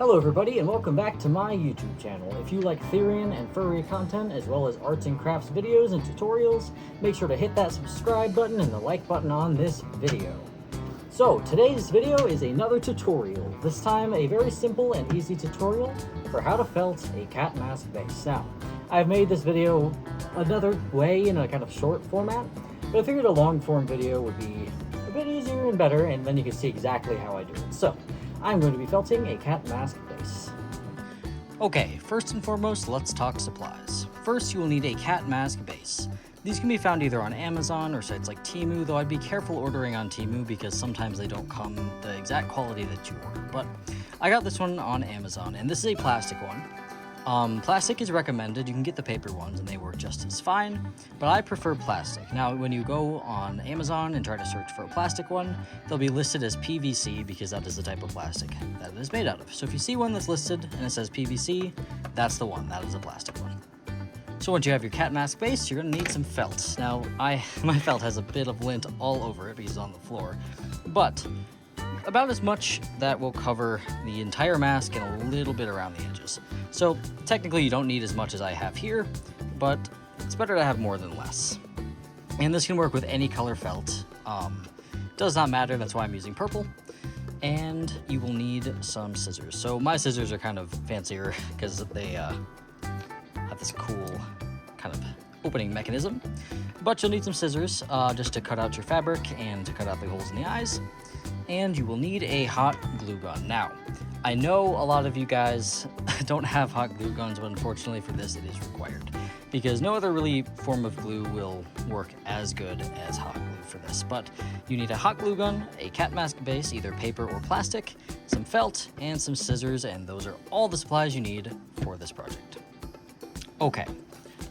Hello everybody and welcome back to my YouTube channel. If you like Therian and furry content as well as arts and crafts videos and tutorials, make sure to hit that subscribe button and the like button on this video. So today's video is another tutorial, this time a very simple and easy tutorial for how to felt a cat mask base. Now, I've made this video another way in a kind of short format, but I figured a long form video would be a bit easier and better, and then you can see exactly how I do it. So, I'm going to be felting a cat mask base. Okay, first and foremost, let's talk supplies. First, you will need a cat mask base. These can be found either on Amazon or sites like Temu, though I'd be careful ordering on Temu because sometimes they don't come the exact quality that you order. But I got this one on Amazon, and this is a plastic one. Plastic is recommended. You can get the paper ones and they work just as fine, but I prefer plastic. Now, when you go on Amazon and try to search for a plastic one, they'll be listed as PVC because that is the type of plastic that it is made out of. So if you see one that's listed and it says PVC, that's the one. That is a plastic one. So once you have your cat mask base, you're going to need some felt. Now, my felt has a bit of lint all over it because it's on the floor, but about as much that will cover the entire mask and a little bit around the edges. So technically you don't need as much as I have here, but it's better to have more than less. And this can work with any color felt. Does not matter, that's why I'm using purple. And you will need some scissors. So my scissors are kind of fancier because they have this cool kind of opening mechanism. But you'll need some scissors just to cut out your fabric and to cut out the holes in the eyes. And you will need a hot glue gun. Now, I know a lot of you guys don't have hot glue guns, but unfortunately for this it is required because no other really form of glue will work as good as hot glue for this. But you need a hot glue gun, a cat mask base, either paper or plastic, some felt, and some scissors, and those are all the supplies you need for this project. Okay,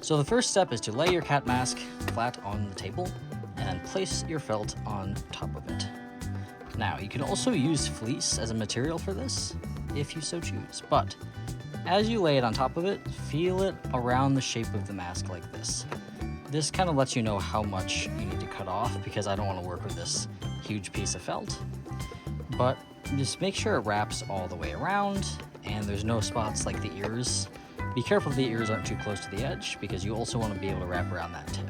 so the first step is to lay your cat mask flat on the table and place your felt on top of it. Now, you can also use fleece as a material for this, if you so choose, but as you lay it on top of it, feel it around the shape of the mask like this. This kind of lets you know how much you need to cut off, because I don't want to work with this huge piece of felt, but just make sure it wraps all the way around, and there's no spots like the ears. Be careful the ears aren't too close to the edge, because you also want to be able to wrap around that tip.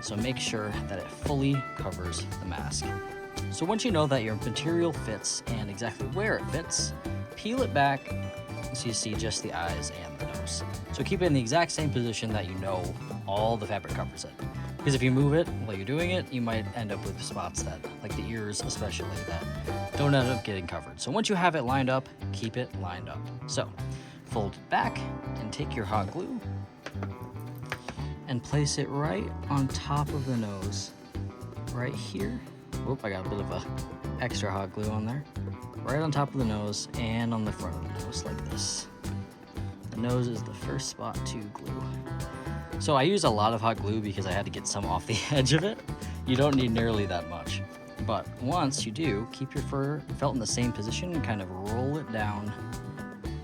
So make sure that it fully covers the mask. So once you know that your material fits and exactly where it fits, peel it back so you see just the eyes and the nose. So keep it in the exact same position that you know all the fabric covers it. Because if you move it while you're doing it, you might end up with spots that, like the ears especially, that don't end up getting covered. So once you have it lined up, keep it lined up. So fold it back and take your hot glue and place it right on top of the nose, right here. Whoop, I got a bit of a extra hot glue on there. Right on top of the nose and on the front of the nose like this. The nose is the first spot to glue. So I use a lot of hot glue because I had to get some off the edge of it. You don't need nearly that much. But once you do, keep your felt in the same position and kind of roll it down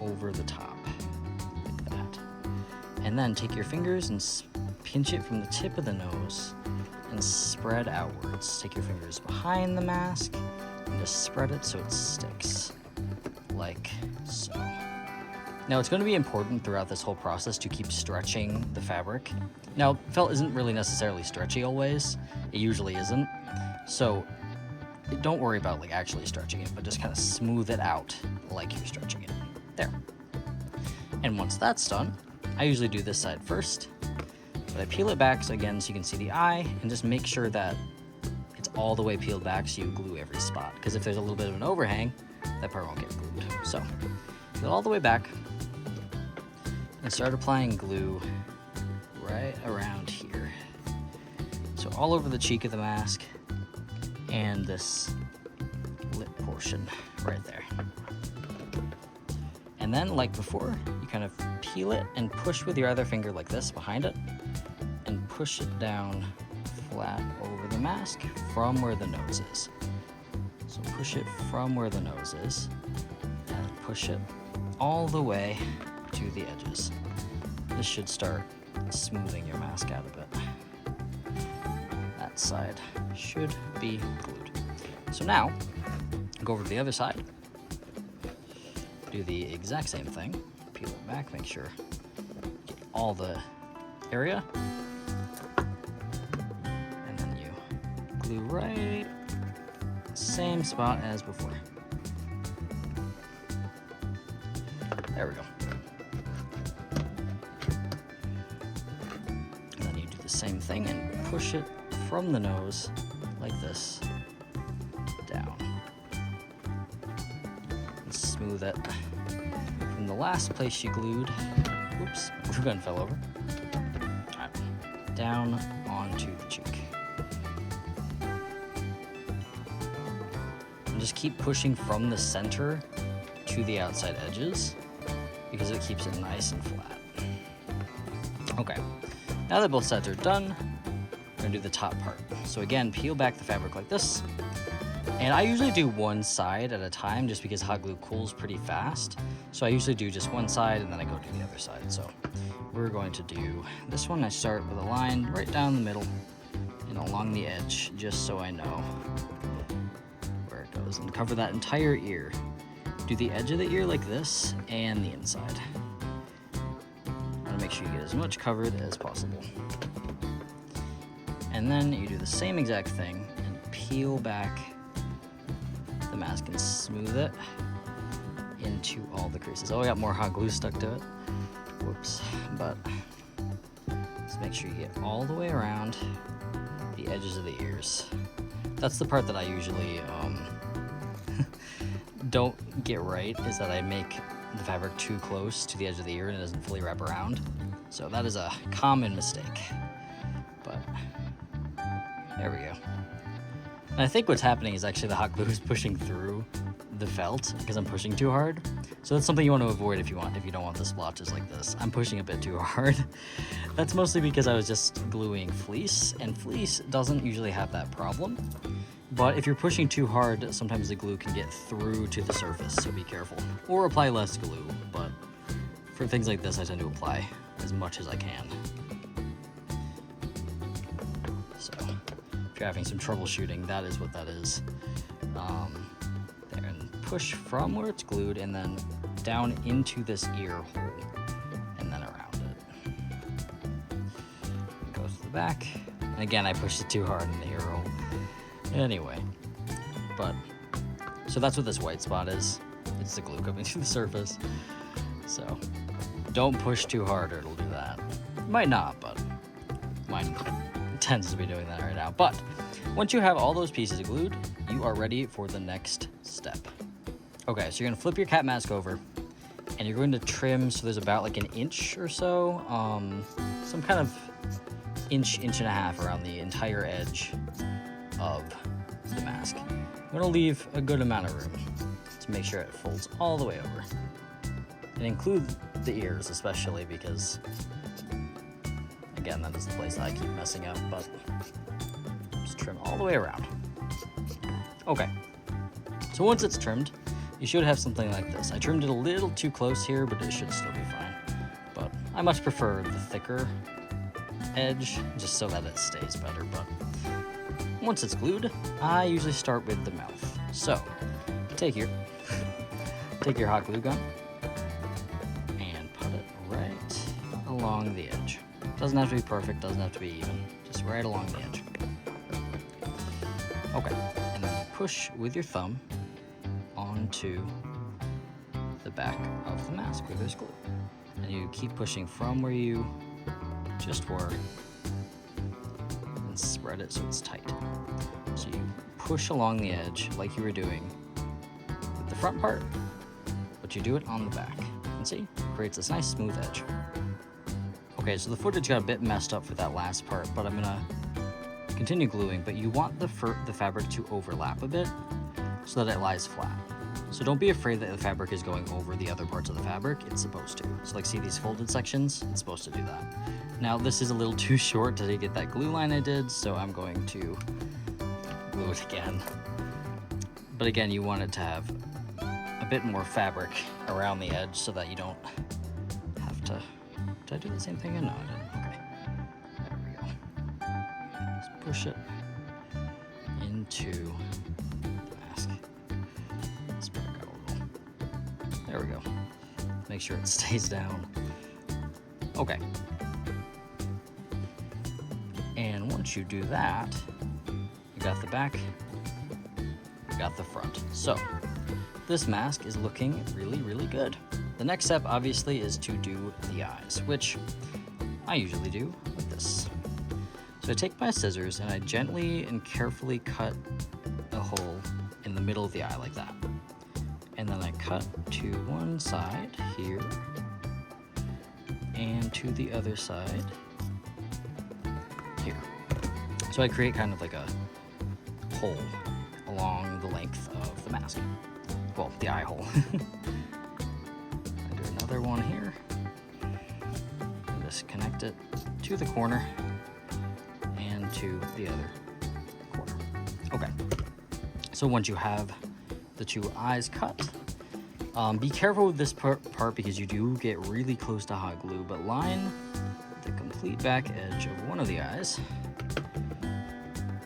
over the top like that. And then take your fingers and pinch it from the tip of the nose and spread outwards. Take your fingers behind the mask and just spread it so it sticks, like so. Now, it's going to be important throughout this whole process to keep stretching the fabric. Now, felt isn't really necessarily stretchy always. It usually isn't. So don't worry about like actually stretching it, but just kind of smooth it out like you're stretching it. There. And once that's done, I usually do this side first. But I peel it back so again so you can see the eye, and just make sure that it's all the way peeled back so you glue every spot. Because if there's a little bit of an overhang, that part won't get glued. So peel it all the way back and start applying glue right around here. So all over the cheek of the mask and this lip portion right there. And then, like before, you kind of peel it and push with your other finger like this behind it, and push it down flat over the mask from where the nose is. So push it from where the nose is, and push it all the way to the edges. This should start smoothing your mask out a bit. That side should be glued. So now, go over to the other side, do the exact same thing. Peel it back, make sure get all the area. And then you glue right same spot as before. There we go. And then you do the same thing and push it from the nose like this down. And smooth it from the last place you glued. Whoops, glue gun fell over. All right, down onto the cheek. And just keep pushing from the center to the outside edges, because it keeps it nice and flat. Okay, now that both sides are done, we're gonna do the top part. So again, peel back the fabric like this. And I usually do one side at a time just because hot glue cools pretty fast. So I usually do just one side and then I go to the other side. So we're going to do this one. I start with a line right down the middle and along the edge, just so I know where it goes, and cover that entire ear. Do the edge of the ear like this and the inside. I want to make sure you get as much covered as possible. And then you do the same exact thing and peel back the mask and smooth it into all the creases. Oh, I got more hot glue stuck to it. Whoops. But just make sure you get all the way around the edges of the ears. That's the part that I usually don't get right, is that I make the fabric too close to the edge of the ear and it doesn't fully wrap around. So that is a common mistake. But there we go. And I think what's happening is actually the hot glue is pushing through the felt because I'm pushing too hard. So that's something you want to avoid if you don't want the splotches like this. I'm pushing a bit too hard. That's mostly because I was just gluing fleece, and fleece doesn't usually have that problem. But if you're pushing too hard, sometimes the glue can get through to the surface, so be careful. Or apply less glue, but for things like this, I tend to apply as much as I can. So if you're having some troubleshooting, that is what that is. There, and push from where it's glued and then down into this ear hole and then around it. Go to the back. And again, I pushed it too hard in the ear hole. Anyway, but so that's what this white spot is. It's the glue coming through the surface. So don't push too hard or it'll do that. It might not, but mine tends to be doing that right now. But once you have all those pieces glued, you are ready for the next step. Okay, so you're gonna flip your cat mask over and you're going to trim, so there's about like an inch or so, some kind of inch and a half around the entire edge of the mask. I'm gonna leave a good amount of room to make sure it folds all the way over. And include the ears especially, because again, that is the place that I keep messing up, but just trim all the way around. Okay, so once it's trimmed, you should have something like this. I trimmed it a little too close here, but it should still be fine. But I much prefer the thicker edge, just so that it stays better. But once it's glued, I usually start with the mouth. So take your hot glue gun and put it right along the edge. Doesn't have to be perfect, doesn't have to be even, just right along the edge. Okay, and then push with your thumb onto the back of the mask where there's glue. And you keep pushing from where you just were and spread it so it's tight. So you push along the edge like you were doing with the front part, but you do it on the back. And see, it creates this nice smooth edge. Okay, so the footage got a bit messed up for that last part, but I'm gonna continue gluing, but you want the fabric to overlap a bit so that it lies flat. So don't be afraid that the fabric is going over the other parts of the fabric. It's supposed to. So like, see these folded sections? It's supposed to do that. Now this is a little too short to get that glue line I did, so I'm going to glue it again. But again, you want it to have a bit more fabric around the edge so that you don't have to... Did I do the same thing again? No, I didn't. Okay. There we go. Just push it into the mask. Spread it out a little. There we go. Make sure it stays down. Okay. And once you do that, you got the back, you got the front. So this mask is looking really, really good. The next step obviously is to do the eyes, which I usually do with this. So I take my scissors and I gently and carefully cut a hole in the middle of the eye like that. And then I cut to one side here and to the other side here. So I create kind of like a hole along the length of the mask. Well, the eye hole. I do another one here. And just connect it to the corner and to the other corner. Okay. So once you have the two eyes cut, be careful with this part because you do get really close to hot glue, but line the complete back edge of one of the eyes.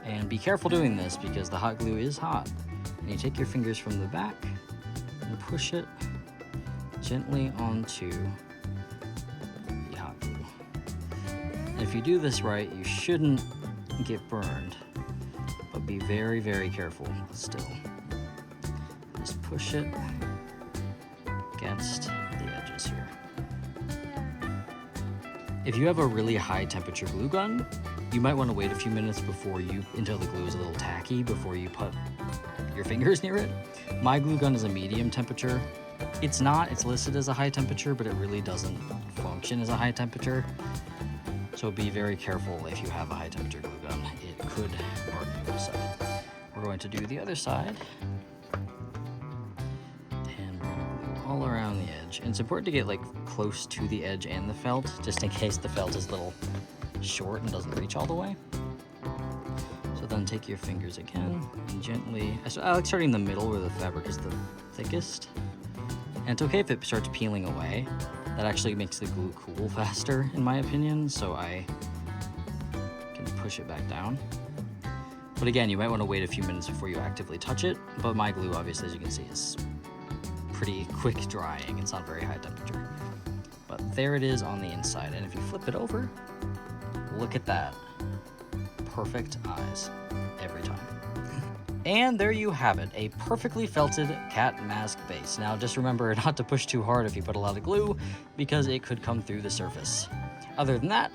And be careful doing this because the hot glue is hot. And you take your fingers from the back and push it gently onto the hot glue. And if you do this right, you shouldn't get burned, but be very, very careful still. Just push it against the edges here. If you have a really high temperature glue gun, you might want to wait a few minutes until the glue is a little tacky before you put your fingers near it. My glue gun is a medium temperature. It's listed as a high temperature, but it really doesn't function as a high temperature. So be very careful if you have a high temperature glue gun. It could burn you. So we're going to do the other side. All around the edge. And it's important to get like close to the edge and the felt, just in case the felt is a little short and doesn't reach all the way. So then take your fingers again and gently, I like starting in the middle where the fabric is the thickest. And it's okay if it starts peeling away. That actually makes the glue cool faster, in my opinion, so I can push it back down. But again, you might want to wait a few minutes before you actively touch it, but my glue, obviously, as you can see, is pretty quick drying. It's not very high temperature. But there it is on the inside. And if you flip it over, look at that. Perfect eyes every time. And there you have it, a perfectly felted cat mask base. Now just remember not to push too hard if you put a lot of glue because it could come through the surface. Other than that,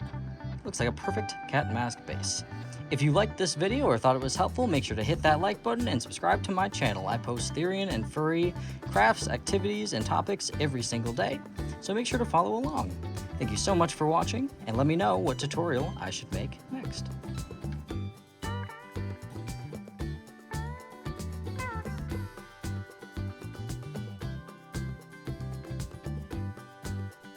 looks like a perfect cat mask base. If you liked this video or thought it was helpful, make sure to hit that like button and subscribe to my channel. I post Therian and furry crafts, activities, and topics every single day, so make sure to follow along. Thank you so much for watching, and let me know what tutorial I should make next.